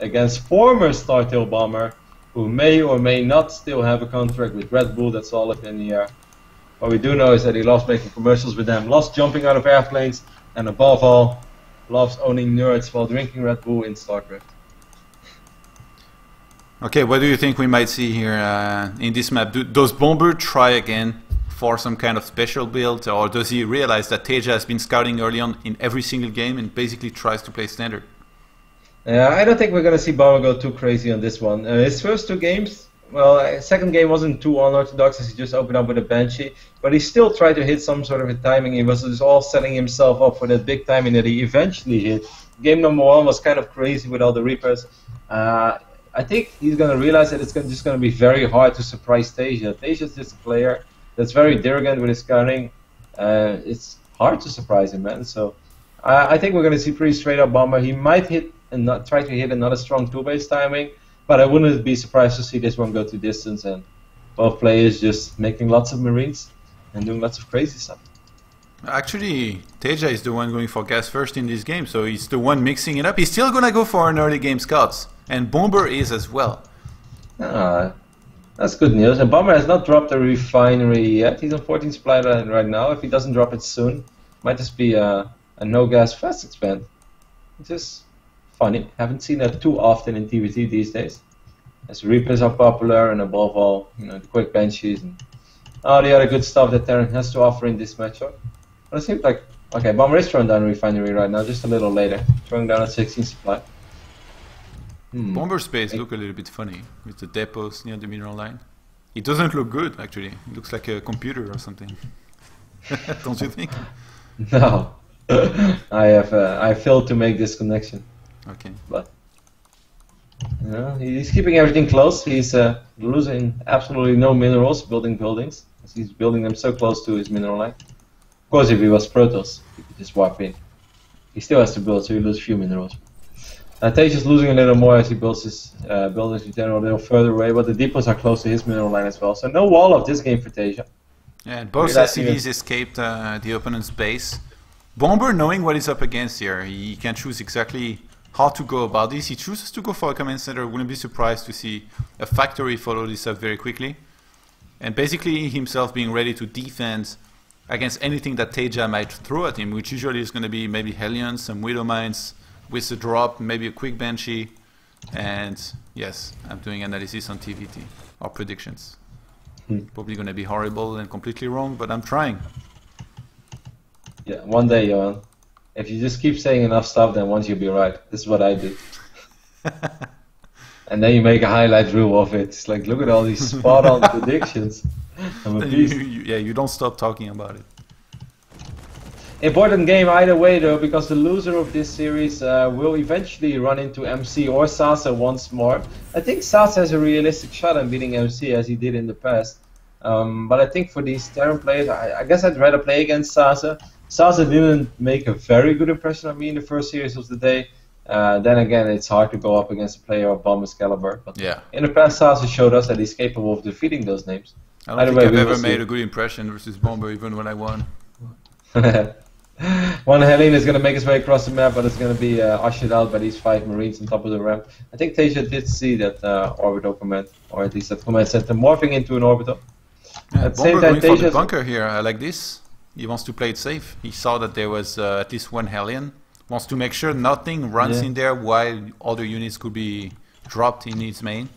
against former Startail bomber, who may or may not still have a contract with Red Bull. That's all up in the air. What we do know is that he loves making commercials with them, loves jumping out of airplanes, and above all, loves owning nerds while drinking Red Bull in StarCraft. Okay, what do you think we might see here in this map? Does Bomber try again for some kind of special build, or does he realize that TaeJa has been scouting early on in every single game and basically tries to play standard? Yeah, I don't think we're going to see Bomber go too crazy on this one. His first 2 games, well, second game wasn't too unorthodox as he just opened up with a Banshee, but he still tried to hit some sort of a timing. He was just all setting himself up for that big timing that he eventually hit. Game number 1 was kind of crazy with all the Reapers. I think he's going to realize that it's just going to be very hard to surprise TaeJa. TaeJa's just a player that's very arrogant with his scouting. It's hard to surprise him, man. So I think we're going to see pretty straight up Bomber. He might hit and not try to hit another strong 2-base timing, but I wouldn't be surprised to see this one go to distance and both players just making lots of Marines and doing lots of crazy stuff. Actually, TaeJa is the one going for gas first in this game, so he's the one mixing it up. He's still going to go for an early game scouts, and Bomber is as well. That's good news. And Bomber has not dropped a refinery yet. He's on 14 supply right now. If he doesn't drop it soon, might just be a no-gas fast expand. It's just funny. Haven't seen that too often in TVT these days. As Reapers are popular, and above all, the quick Banshees and all the other good stuff that Terran has to offer in this matchup. But it seems like, okay, Bomber is throwing down a refinery right now, just a little later. Throwing down a 16 supply. Bomber's space look a little bit funny with the depots near the mineral line. It doesn't look good, actually. It looks like a computer or something. Don't you think? No. I failed to make this connection. Okay. But he's keeping everything close. He's losing absolutely no minerals building buildings. He's building them so close to his mineral line. Of course, if he was Protoss, he could just warp in. He still has to build, so he loses a few minerals. TaeJa's losing a little more as he builds his buildings in general a little further away, but the depots are close to his mineral line as well. So no wall of this game for TaeJa. Yeah, and both SCVs escaped the opponent's base. Bomber, knowing what he's up against here, he can choose exactly how to go about this. He chooses to go for a command center. Wouldn't be surprised to see a factory follow this up very quickly. And basically himself being ready to defend against anything that TaeJa might throw at him, which usually is going to be maybe Hellions, some Widow Mines, with a drop, maybe a quick Banshee. And yes, I'm doing analysis on TVT, or predictions. Probably going to be horrible and completely wrong, but I'm trying. Yeah, one day, Johan. If you just keep saying enough stuff, then once you'll be right. This is what I do. And then you make a highlight reel of it. It's like, look at all these spot-on predictions. I'm a beast. You don't stop talking about it. Important game either way though, because the loser of this series will eventually run into MC or Sasa once more. I think Sasa has a realistic shot at beating MC as he did in the past. But I think for these Terran players, I guess I'd rather play against Sasa. Sasa didn't make a very good impression on me in the first series of the day. Then again, it's hard to go up against a player of Bomber's caliber. But yeah. In the past, Sasa showed us that he's capable of defeating those names. I don't think I've ever made a good impression versus Bomber, even when I won. One Helene is going to make his way across the map, but it's going to be ushered out by these 5 Marines on top of the ramp. I think TaeJa did see that orbital command, or at least that command center morphing into an orbital. Yeah, at the same time, going for the bunker here. I like this. He wants to play it safe. He saw that there was at least 1 Hellion. Wants to make sure nothing runs in there while other units could be dropped in his main.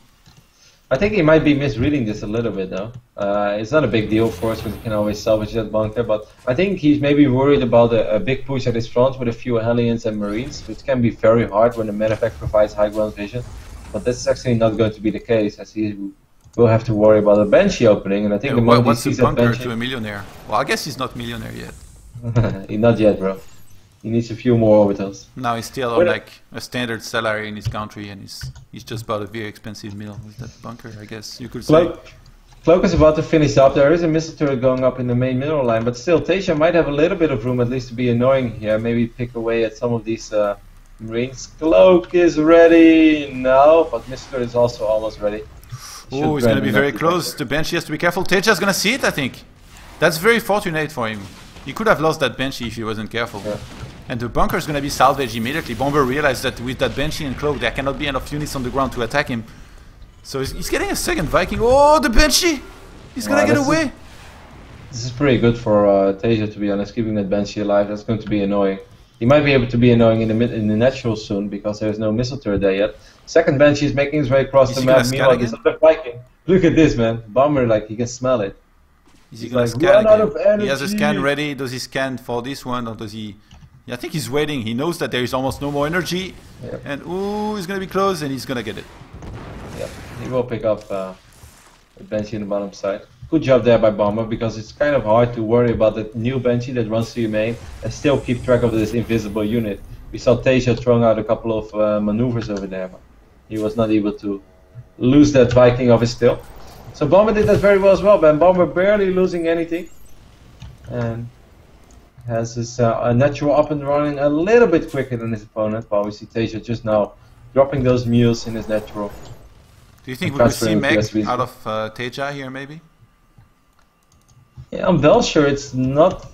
I think he might be misreading this a little bit though. It's not a big deal, of course, because he can always salvage that bunker, but I think he's maybe worried about a big push at his front with a few Hellions and Marines, which can be very hard when the medevac provides high ground vision. But that's actually not going to be the case, as he will have to worry about a Banshee opening, and I think the moment he sees that Banshee... to a millionaire? Well, I guess he's not millionaire yet. Not yet, bro. He needs a few more orbitals. Now he's still on like a standard salary in his country, and he's just bought a very expensive mill with that bunker, I guess you could say. Cloak is about to finish up. There is a missile turret going up in the main mineral line, but still TaeJa might have a little bit of room at least to be annoying here. Maybe pick away at some of these Marines. Cloak is ready now, but missile turret is also almost ready. Oh, he's going to be very close. The Banshee has to be careful. TaeJa's going to see it, I think. That's very fortunate for him. He could have lost that Banshee if he wasn't careful. Yeah. And the bunker is going to be salvaged immediately. Bomber realized that with that Banshee and Cloak, there cannot be enough units on the ground to attack him. So he's getting a second Viking. Oh, the Banshee! He's going to get away! This is pretty good for TaeJa, to be honest, keeping that Banshee alive. That's going to be annoying. He might be able to be annoying in the natural soon, because there's no missile turret there yet. Second Banshee is making his way across the map. Meanwhile, this other Viking. Look at this, man. Bomber, like, he can smell it. Is he going to scan again? He has a scan ready. Does he scan for this one, or does he... Yeah, I think he's waiting. He knows that there is almost no more energy. Yep. And ooh, he's going to be close, and he's going to get it. Yeah, he will pick up the Banshee on the bottom side. Good job there by Bomber, because it's kind of hard to worry about the new Banshee that runs through your main and still keep track of this invisible unit. We saw TaeJa throwing out a couple of maneuvers over there, but he was not able to lose that Viking of his tail. So Bomber did that very well as well, man. Bomber barely losing anything. And has his natural up and running a little bit quicker than his opponent, while we see TaeJa just now dropping those mules in his natural. Do you think we could see Meg out of TaeJa here, maybe? Yeah, I'm well sure it's not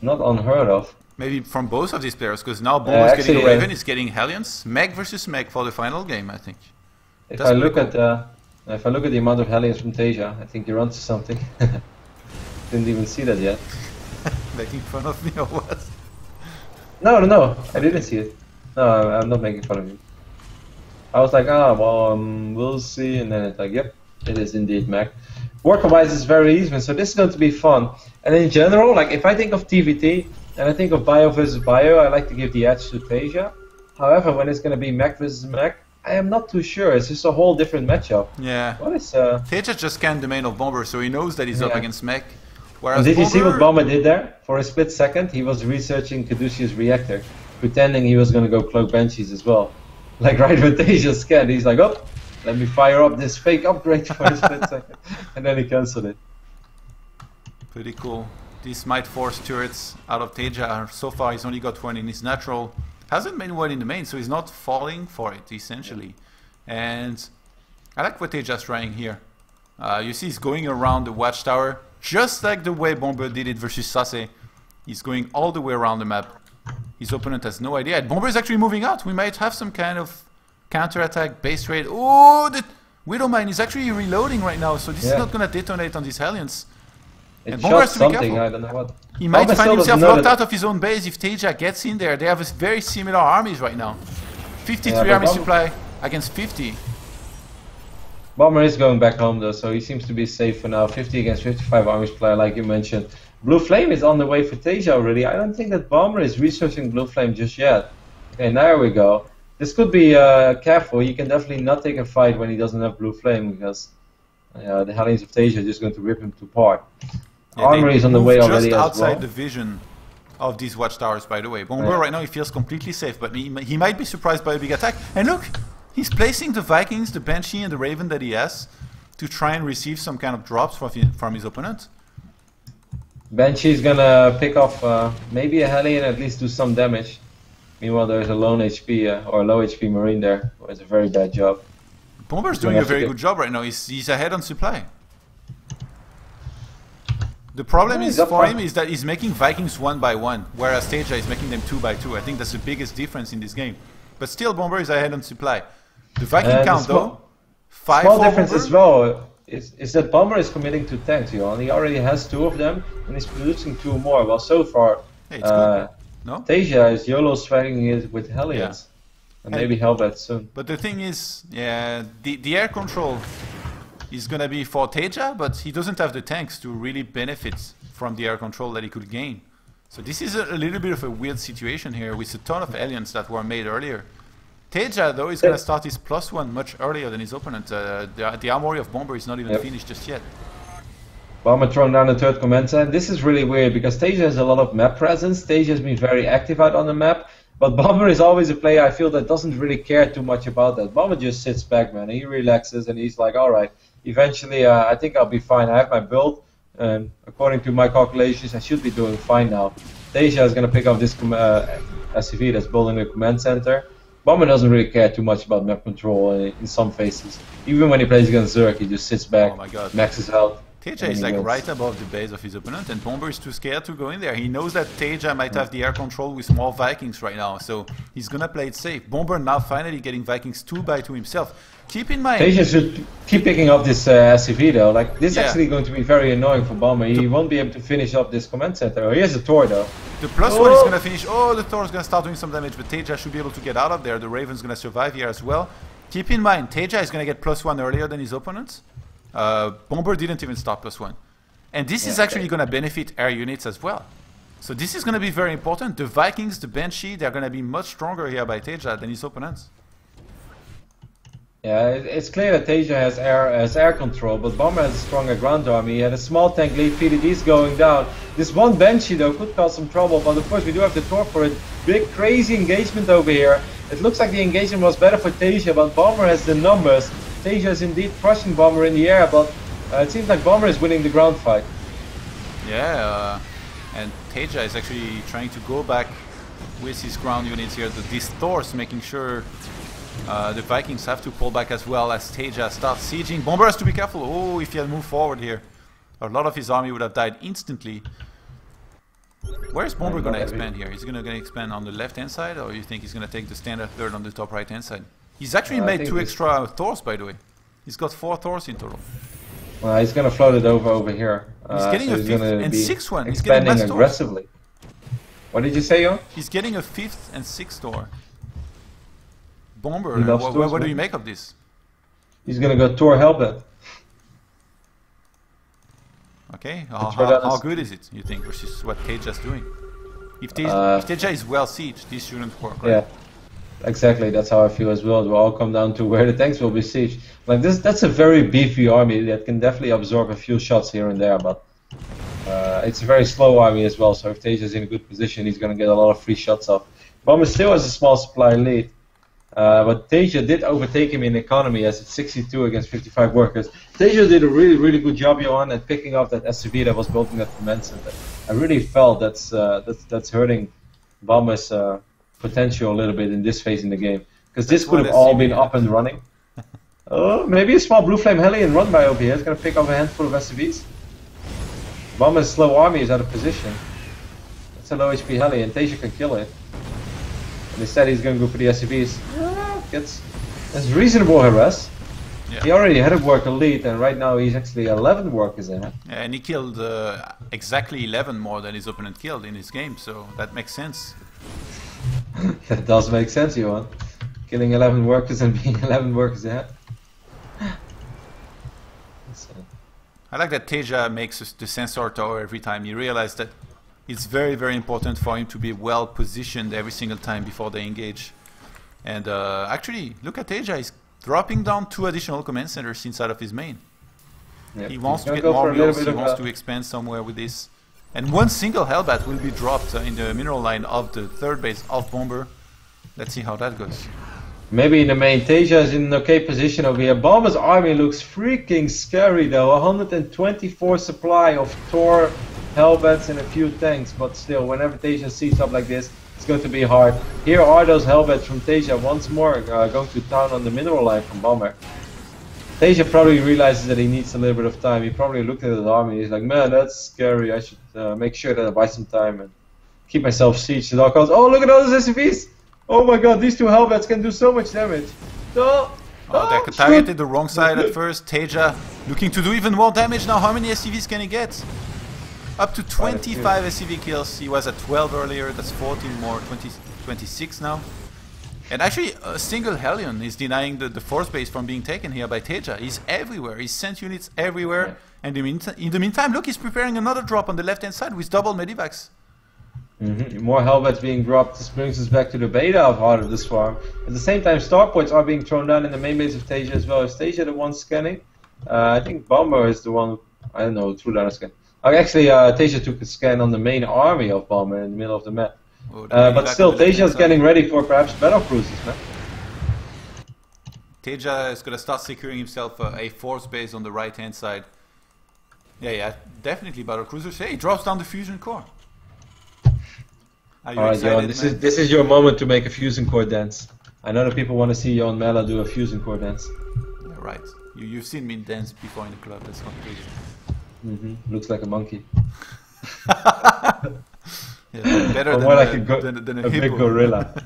unheard of. Maybe from both of these players, because now Bomber's getting a Raven, is getting Hellions. Meg versus Meg for the final game, I think. If I look at the amount of Hellions from TaeJa, I think you're onto something. Didn't even see that yet. Making fun of me or what? No, I didn't see it. No, I'm not making fun of you. I was like, we'll see, and then it's like, yep, it is indeed Meg. Worker-wise, it's very even, so this is going to be fun. And in general, like if I think of TVT and I think of Bio versus Bio, I like to give the edge to TaeJa. However, when it's going to be Meg versus Meg, I am not too sure. It's just a whole different matchup. Yeah. What is TaeJa just scanned the main of Bomber, so he knows that he's up against Meg. Whereas did you see what Bomber did there? For a split second, he was researching Caduceus reactor, pretending he was going to go cloak Banshees as well. Like right when TaeJa scanned, he's like, oh, let me fire up this fake upgrade for a split second. And then he cancelled it. Pretty cool. These Might Force turrets out of TaeJa, so far he's only got one in his natural. Hasn't been one in the main, so he's not falling for it, essentially. And I like what TaeJa's trying here. You see he's going around the watchtower, just like the way Bomber did it versus Sase. He's going all the way around the map. His opponent has no idea. And Bomber is actually moving out. We might have some kind of counter-attack, base raid. Oh, the Widowmine is actually reloading right now, so this is not going to detonate on these Hellions. And Bomber has to be careful. I don't know what. He might find himself locked out of his own base if TaeJa gets in there. They have very similar armies right now. 53 army supply against 50. Bomber is going back home though, so he seems to be safe for now. 50 against 55 army supply, like you mentioned. Blue Flame is on the way for TaeJa already. I don't think that Bomber is researching Blue Flame just yet. Okay, there we go. This could be careful. He can definitely not take a fight when he doesn't have Blue Flame, because the Hellions of TaeJa are just going to rip him to part. Yeah, Armory is on the way already just as outside well. the vision of these watchtowers, by the way. Bomber right now, he feels completely safe, but he might be surprised by a big attack. And look, he's placing the Vikings, the Banshee and the Raven that he has to try and receive some kind of drops from his opponent. Banshee's gonna pick off maybe a Hellion and at least do some damage. Meanwhile, there's a lone HP or a low HP Marine there, who has a very bad job. Bomber's doing a very good job right now. He's ahead on supply. The problem is for him is that he's making Vikings 1 by 1, whereas TaeJa is making them 2 by 2. I think that's the biggest difference in this game. But still, Bomber is ahead on supply. The Viking count though, 5 small difference as well is that Bomber is committing to tanks, Johan. He already has 2 of them and he's producing 2 more. Well, so far, no? TaeJa is YOLO striking it with Hellions. And maybe Hellbat soon. But the thing is, the air control is gonna be for TaeJa, but he doesn't have the tanks to really benefit from the air control that he could gain. So this is a little bit of a weird situation here with a ton of aliens that were made earlier. TaeJa though is gonna start his +1 much earlier than his opponent. The armory of Bomber is not even finished just yet. Bomber throwing down the 3rd command center. This is really weird because TaeJa has a lot of map presence. TaeJa has been very active out on the map. But Bomber is always a player I feel that doesn't really care too much about that. Bomber just sits back, man. He relaxes and he's like, alright, eventually I think I'll be fine. I have my build and according to my calculations I should be doing fine now. TaeJa is going to pick up this SCV that's building the command center. Bomber doesn't really care too much about map control in some phases. Even when he plays against Zerg, he just sits back, maxes health. TaeJa is like right above the base of his opponent, and Bomber is too scared to go in there. He knows that TaeJa might have the air control with more Vikings right now, so he's gonna play it safe. Bomber now finally getting Vikings 2x2 himself. Keep in mind, TaeJa should keep picking up this SCV though. Like this is actually going to be very annoying for Bomber. He won't be able to finish up this command center. Oh, he has a Tor though. The +1 is gonna finish. Oh, the Thor is gonna start doing some damage, but TaeJa should be able to get out of there. The Raven's gonna survive here as well. Keep in mind, TaeJa is gonna get +1 earlier than his opponents. Bomber didn't even start +1. And this is actually going to benefit air units as well. So this is going to be very important. The Vikings, the Banshee, they're going to be much stronger here by TaeJa than his opponents. Yeah, it's clear that TaeJa has air control, but Bomber has a stronger ground army. He had a small tank lead, PDD's going down. This one Banshee though could cause some trouble, but of course we do have the Tor for it. Big crazy engagement over here. It looks like the engagement was better for TaeJa, but Bomber has the numbers. TaeJa is indeed crushing Bomber in the air, but it seems like Bomber is winning the ground fight. Yeah, and TaeJa is actually trying to go back with his ground units here. These Thors making sure the Vikings have to pull back as well as TaeJa starts sieging. Bomber has to be careful. Oh, if he had moved forward here, a lot of his army would have died instantly. Where is Bomber going to expand here? Is he going to expand on the left-hand side, or you think he's going to take the standard third on the top right-hand side? He's actually made 2 extra Thors, by the way. He's got 4 Thors in total. Well, he's going to float it over here. He's getting a 5th and 6th one. He's expanding aggressively. What did you say, Jon? He's getting a 5th and 6th Thor. Bomber, what do you make of this? He's going to go Tor Hellbat. Okay, how good is it, you think, versus what TaeJa's doing? If TaeJa is well sieged, this shouldn't work, right? Yeah, exactly, that's how I feel as well. It will all come down to where the tanks will be sieged. Like that's a very beefy army that can definitely absorb a few shots here and there, but it's a very slow army as well, so if TaeJa's in a good position, he's going to get a lot of free shots off. Bomber still has a small supply lead. But TaeJa did overtake him in economy as it's 62 against 55 workers. TaeJa did a really good job, Johan, at picking up that SCV that was building that command center. I really felt that's hurting Bomber's potential a little bit in this phase in the game, because this could have all been up and running. Oh, maybe a small Blue Flame Hellion run by over here. It's going to pick up a handful of SCVs. Bomber's slow army is out of position. It's a low HP Hellion. TaeJa can kill it. And instead he's going to go for the SCVs. That's reasonable harass. Yeah. He already had a worker lead, and right now he's actually 11 workers ahead. Yeah, and he killed exactly 11 more than his opponent killed in his game, so that makes sense. That does make sense, Johan. Killing 11 workers and being 11 workers ahead. I like that TaeJa makes the sensor tower every time. He realized that it's very important for him to be well positioned every single time before they engage. And actually, look at TaeJa, he's dropping down 2 additional command centers inside of his main. Yep. He wants to get more wheels, he wants to expand somewhere with this. And 1 single Hellbat will be dropped in the mineral line of the 3rd base of Bomber. Let's see how that goes. Maybe in the main, TaeJa is in an okay position over here. Bomber's army looks freaking scary though. 124 supply of Tor, Hellbats and a few tanks, but still, whenever TaeJa sees up like this, it's going to be hard. Here are those Hellbats from TaeJa once more going to town on the mineral line from Bomber. TaeJa probably realizes that he needs a little bit of time. He probably looked at his army and he's like, man, that's scary. I should make sure that I buy some time and keep myself sieged at all costs. Oh, look at all those SCVs! Oh my god, these 2 Hellbats can do so much damage. Oh, they targeted the wrong side at first. TaeJa looking to do even more damage now. How many SCVs can he get? Up to 25 SCV kills. He was at 12 earlier. That's 14 more. 26 now. And actually, a single Hellion is denying the force base from being taken here by TaeJa. He's everywhere. He's sent units everywhere. Yeah. And in the meantime, look, he's preparing another drop on the left-hand side with double medivacs. More Hellbats being dropped. This brings us back to the beta of Heart of the Swarm. At the same time, starports are being thrown down in the main base of TaeJa as well. Is TaeJa the one scanning? I think Bomber is the one. I don't know. True down scan. Actually, TaeJa took a scan on the main army of Bomber in the middle of the map. But still, TaeJa is getting ready for perhaps battle cruises, man. TaeJa is going to start securing himself a force base on the right-hand side. Yeah, definitely battle cruisers. Hey, he drops down the fusion core. Are you excited, Jon, this is your moment to make a fusion core dance. I know that people want to see Jon Mella do a fusion core dance. Yeah, right. You've seen me dance before in the club. That's not crazy. Looks like a monkey. Yeah, better or than, more like than a hippo. big gorilla.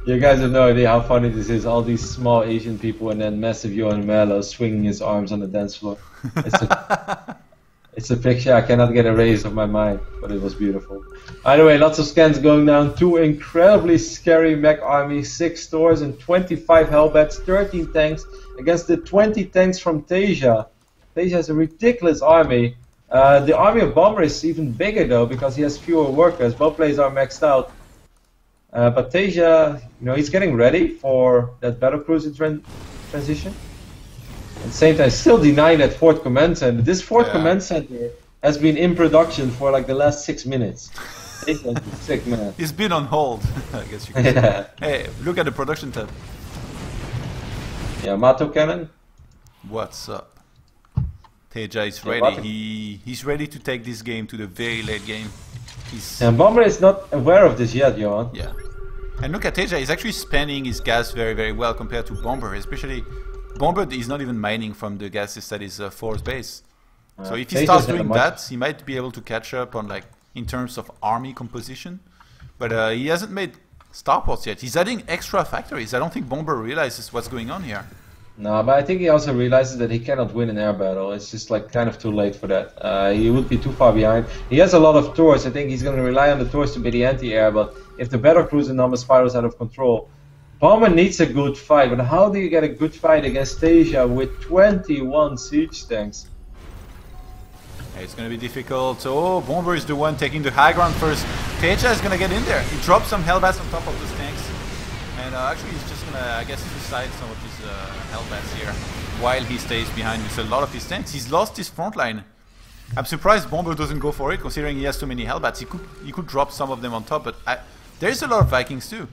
You guys have no idea how funny this is. All these small Asian people and then massive Johan Mello swinging his arms on the dance floor. It's a picture I cannot get erased of my mind, but it was beautiful. Either way, lots of scans going down. 2 incredibly scary mech armies, 6 stores and 25 hellbats, 13 tanks against the 20 tanks from TaeJa. TaeJa has a ridiculous army. The army of Bomber is even bigger though, because he has fewer workers. Both players are maxed out. But TaeJa, he's getting ready for that battlecruiser transition. At the same time, still denying that fourth command center. This fourth command center has been in production for like the last 6 minutes. TaeJa is sick, man. He's been on hold, I guess you could say. Hey, look at the production tab. Yamato cannon. What's up? TaeJa is ready. He's ready to take this game to the very late game. And Bomber is not aware of this yet, Johan. Yeah. And look at TaeJa, he's actually spending his gas very, very well compared to Bomber. Especially, Bomber is not even mining from the gases that is force base. So if he starts doing that, he might be able to catch up on in terms of army composition. But he hasn't made starports yet. He's adding extra factories. I don't think Bomber realizes what's going on here. No, but I think he also realizes that he cannot win an air battle. It's just kind of too late for that. He would be too far behind. He has a lot of tours. I think he's going to rely on the tours to be the anti-air, but if the battlecruiser number spirals out of control, Bomber needs a good fight. But how do you get a good fight against TaeJa with 21 siege tanks? It's going to be difficult. Oh, Bomber is the one taking the high ground first. TaeJa is going to get in there. He drops some hellbats on top of those tanks. And actually he's just going to, I guess, suicide some of his hellbats here while he stays behind with a lot of his tanks. He's lost his front line. I'm surprised Bomber doesn't go for it, considering he has too many hellbats. He could drop some of them on top, but there's a lot of Vikings too.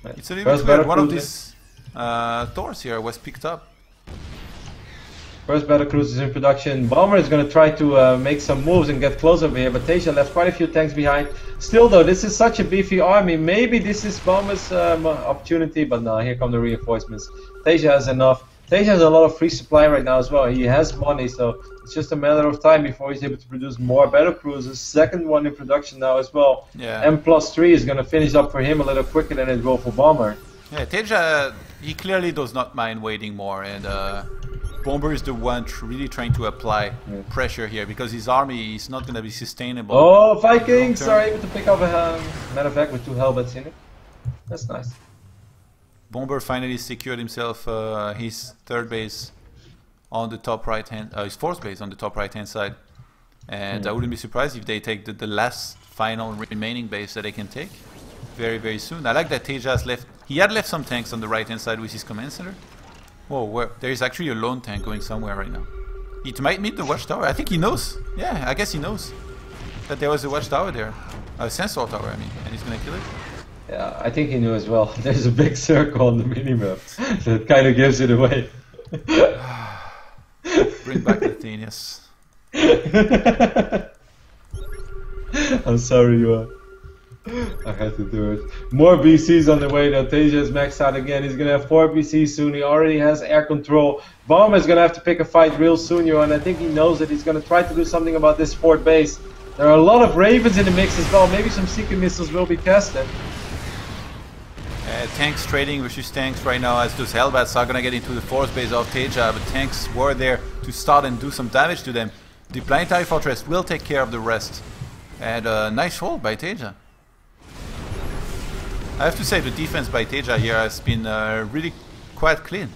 It's a little bit weird. One of these Thors here was picked up. First battlecruiser is in production. Bomber is going to try to make some moves and get close over here, but TaeJa left quite a few tanks behind. Still though, this is such a beefy army. Maybe this is Bomber's opportunity, but no, here come the reinforcements. TaeJa has enough. TaeJa has a lot of free supply right now as well. He has money, so it's just a matter of time before he's able to produce more battlecruisers. Second one in production now as well. Yeah. M+3 is going to finish up for him a little quicker than it will for Bomber. Yeah, TaeJa, he clearly does not mind waiting more, and Bomber is the one really trying to apply pressure here, because his army is not going to be sustainable. Oh, Vikings are able to pick up a matter of fact with 2 hellbats in it. That's nice. Bomber finally secured himself his third base on the top right hand, his fourth base on the top right hand side. And I wouldn't be surprised if they take the last final remaining base that they can take very, very soon. I like that TaeJa has left, he had left some tanks on the right hand side with his command center. Whoa, there is actually a lone tank going somewhere right now. It might meet the watchtower. I think he knows. Yeah, I guess he knows that there was a watchtower there. A sensor tower, I mean, and he's gonna kill it. Yeah, I think he knew as well. There's a big circle on the minimap that kind of gives it away. Bring back the thing, yes. I'm sorry, you are. I had to do it. More BCs on the way though. TaeJa is maxed out again. He's gonna have 4 BCs soon. He already has air control. Bomber is gonna have to pick a fight real soon, and I think he knows that he's gonna try to do something about this fourth base. There are a lot of Ravens in the mix as well. Maybe some Seeker missiles will be casted. Tanks trading versus tanks right now, as those hellbats are gonna get into the force base of TaeJa, but tanks were there to start and do some damage to them. The planetary fortress will take care of the rest. And nice hold by TaeJa. I have to say the defense by TaeJa here has been really quite clean.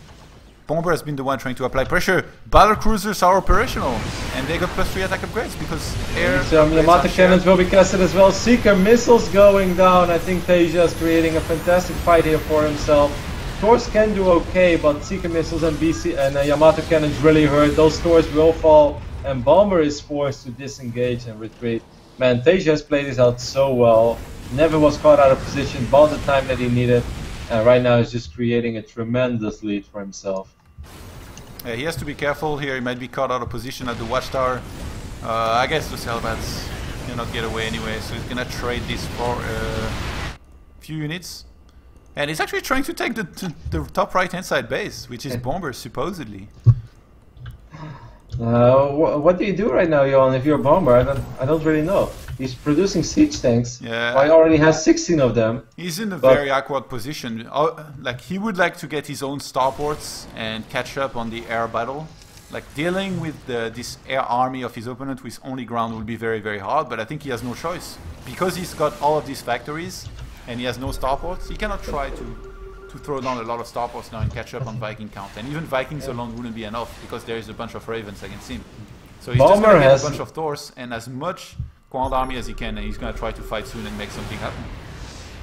Bomber has been the one trying to apply pressure. Battlecruisers are operational, and they got +3 attack upgrades because air. Some Yamato cannons will be casted as well. Seeker missiles going down. I think TaeJa is creating a fantastic fight here for himself. Thors can do okay, but Seeker missiles and BC and Yamato cannons really hurt. Those Thors will fall, and Bomber is forced to disengage and retreat. Man, TaeJa has played this out so well. Never was caught out of position, bought the time that he needed, and right now he's just creating a tremendous lead for himself. Yeah, he has to be careful here. He might be caught out of position at the watchtower. I guess those hellbats cannot get away anyway, so he's gonna trade this for a few units. And he's actually trying to take the top right hand side base, which is Bomber supposedly. What do you do right now, Johan? If you're a bomber, I don't really know. He's producing siege tanks. Yeah. Well, he already has 16 of them. He's in a very awkward position. Like he would like to get his own starports and catch up on the air battle. Like dealing with this air army of his opponent with only ground will be very, very hard. But I think he has no choice because he's got all of these factories and he has no starports. He cannot try to throw down a lot of starports now and catch up on Viking count. And even Vikings alone wouldn't be enough because there is a bunch of Ravens against him. So he's just gonna get a bunch of Thors and as much Grand Army as he can, and he's gonna try to fight soon and make something happen.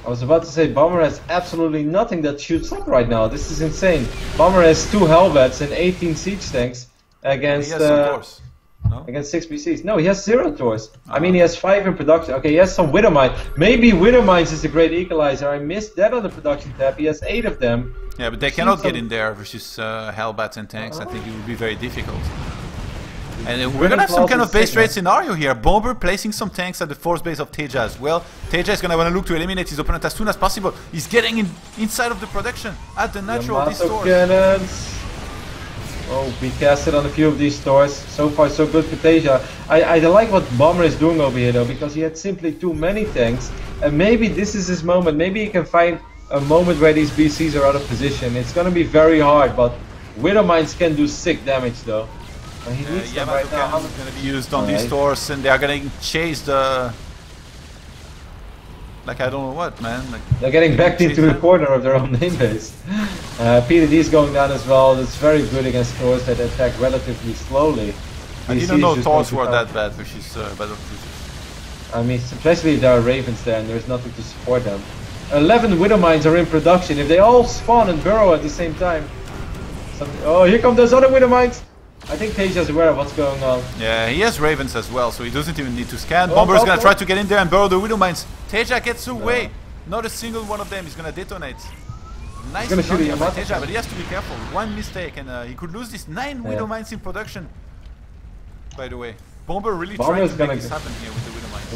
I was about to say, Bomber has absolutely nothing that shoots up right now. This is insane. Bomber has 2 Hellbats and 18 siege tanks against No? against 6 BCs. No, he has 0 Thors. I mean, he has 5 in production. Okay, he has some Widowmine. Maybe Widowmines is a great equalizer. I missed that on the production tab. He has 8 of them. Yeah, but they cannot get in there versus Hellbats and tanks. I think it would be very difficult. And we're gonna have some kind of base trade scenario here. Bomber placing some tanks at the force base of TaeJa as well. TaeJa is gonna want to look to eliminate his opponent as soon as possible. He's getting inside of the production at the natural distortion. Cannons. Oh, we casted on a few of these stores. So far, so good for TaeJa. I like what Bomber is doing over here though, because he had simply too many tanks. And maybe this is his moment. Maybe he can find a moment where these BCs are out of position. It's gonna be very hard, but Widowmines can do sick damage though. He needs them right now. Is going to be used on these stores, and they are getting chased. Like I don't know what, man. Like, they're getting backed into the corner of their own name base. PDD is going down as well. It's very good against Thors that attack relatively slowly. I didn't know Thors were that bad versus battle cruisers. I mean, especially if there are Ravens there and there's nothing to support them. 11 Widowmines are in production. If they all spawn and burrow at the same time. Oh, here come those other Widowmines! I think TaeJa is aware of what's going on. Yeah, he has Ravens as well, so he doesn't even need to scan. Bomber is gonna try to get in there and burrow the Widowmines. TaeJa gets away. Not a single one of them is gonna detonate. Nice by TaeJa, but he has to be careful. One mistake and he could lose these 9 Widowmines in production. By the way, Bomber really trying to make this happen here with the Widowmines.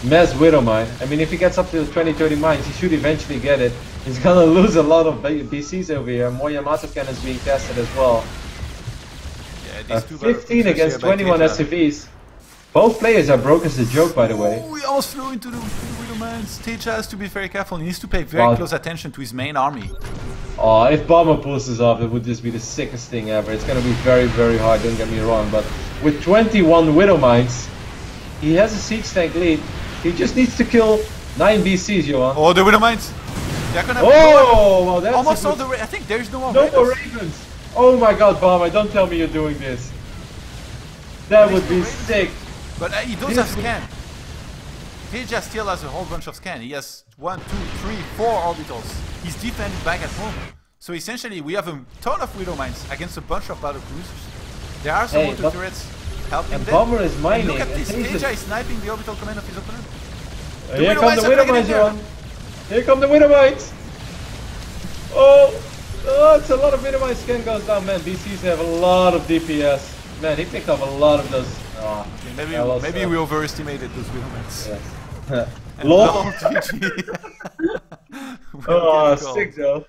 Yeah. Mass Widowmine. I mean, if he gets up to 20-30 mines, he should eventually get it. He's gonna lose a lot of BCs over here. More Yamato cannons being tested as well. 15 against 21 SCVs. Both players are broke as a joke, by the way. Oh, he almost flew into the Widowmines. TaeJa has to be very careful. He needs to pay very close attention to his main army. Oh, if Bomber pulls this off, it would just be the sickest thing ever. It's gonna be very, very hard, don't get me wrong. But with 21 Widowmines, he has a siege tank lead. He just needs to kill 9 BCs, Johan. Oh, the Widowmines! They're gonna well, that's almost all the I think there is no more Ravens. Oh my god, Bomber, don't tell me you're doing this. That would be sick. But he does have scan. TaeJa still has a whole bunch of scan. He has 1, 2, 3, 4 orbitals. He's defending back at home. So essentially we have a ton of Widowmines against a bunch of battle cruisers. There are some auto turrets helping them. Bomber is mining. And look at this, TaeJa is sniping the orbital command of his opponent. Here come the Widowmines, Johan. Here come the Widowmines. Oh, it's a lot of Widowmine scan goes down, man. BCs have a lot of DPS. Man, he picked up a lot of those. Oh, maybe we overestimated those Widowmines. Yes. LOL. Oh, sick though.